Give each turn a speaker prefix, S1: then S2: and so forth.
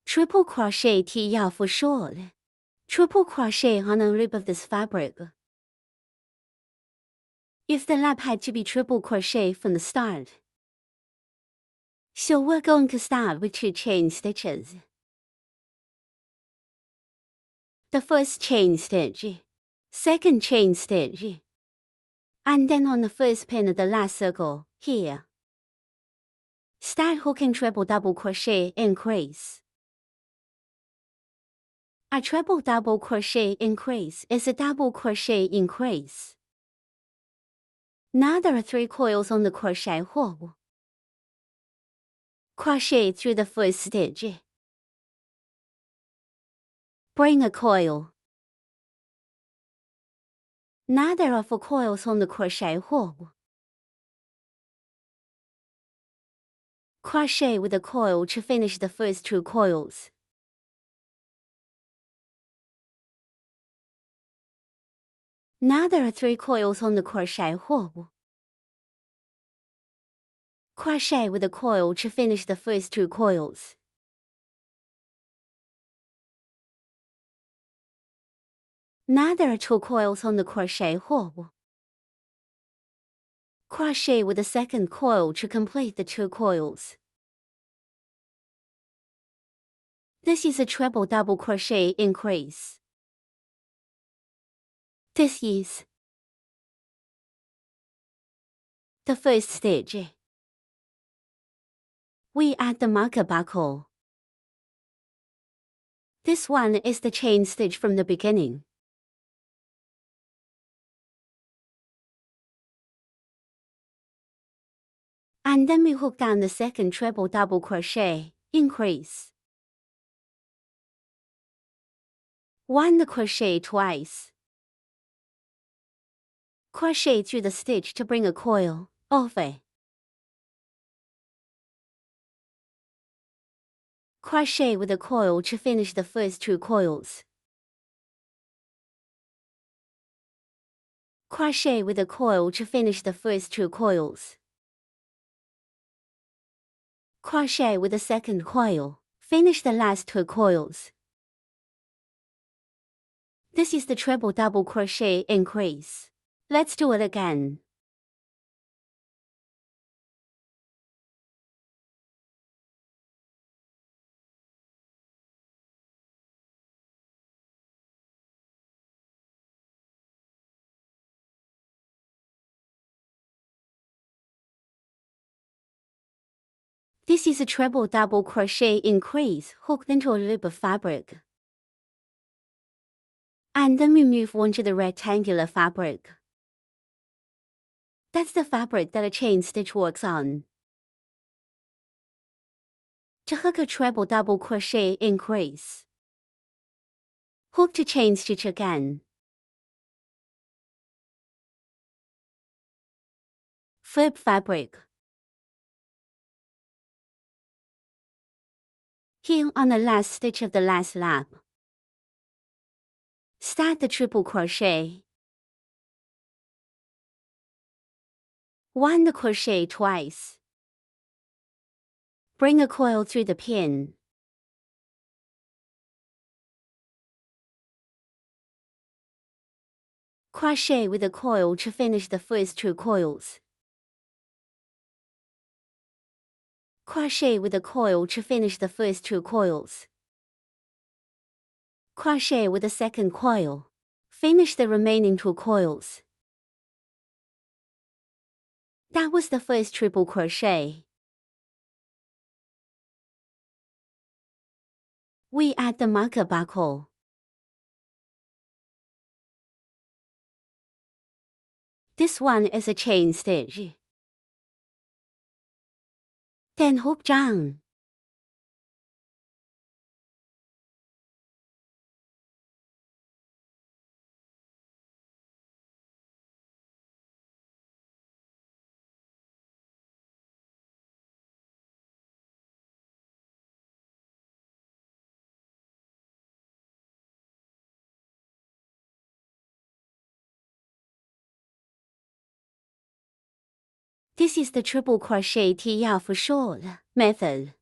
S1: Triple crochet T for short. Triple crochet on a loop of this fabric. If the lap had to be triple crochet from the start, so we're going to start with 2 chain stitches. The first chain stitch, second chain stitch, and then on the first pin of the last circle, here. Start hooking treble double crochet increase. A treble double crochet increase is a double crochet increase. Now there are 3 coils on the crochet hook. Crochet through the first stitch. Bring a coil. Now there are 4 coils on the crochet hook. Crochet with a coil to finish the first 2 coils. Now there are 3 coils on the crochet hook. Crochet with a coil to finish the first 2 coils. Now there are 2 coils on the crochet hook. Crochet with a second coil to complete the 2 coils. This is a treble double crochet increase. This is the first stitch. We add the marker buckle. This one is the chain stitch from the beginning. And then we hook down the second treble double crochet increase. Wind the crochet twice. Crochet through the stitch to bring a coil over. Crochet with a coil to finish the first 2 coils. Crochet with a coil to finish the first 2 coils. Crochet with a second coil. Finish the last 2 coils. This is the treble double crochet increase. Let's do it again. This is a treble double crochet increase hooked into a loop of fabric. And then we move on to the rectangular fabric. That's the fabric that a chain stitch works on. To hook a treble double crochet increase, hook to chain stitch again. Flip fabric. Here on the last stitch of the last lap. Start the triple crochet. Wind the crochet twice. Bring a coil through the pin. Crochet with a coil to finish the first 2 coils. Crochet with a coil to finish the first 2 coils. Crochet with a second coil. Finish the remaining 2 coils. That was the first triple crochet. We add the marker buckle. This one is a chain stitch. Then hook down. This is the triple crochet T for short method.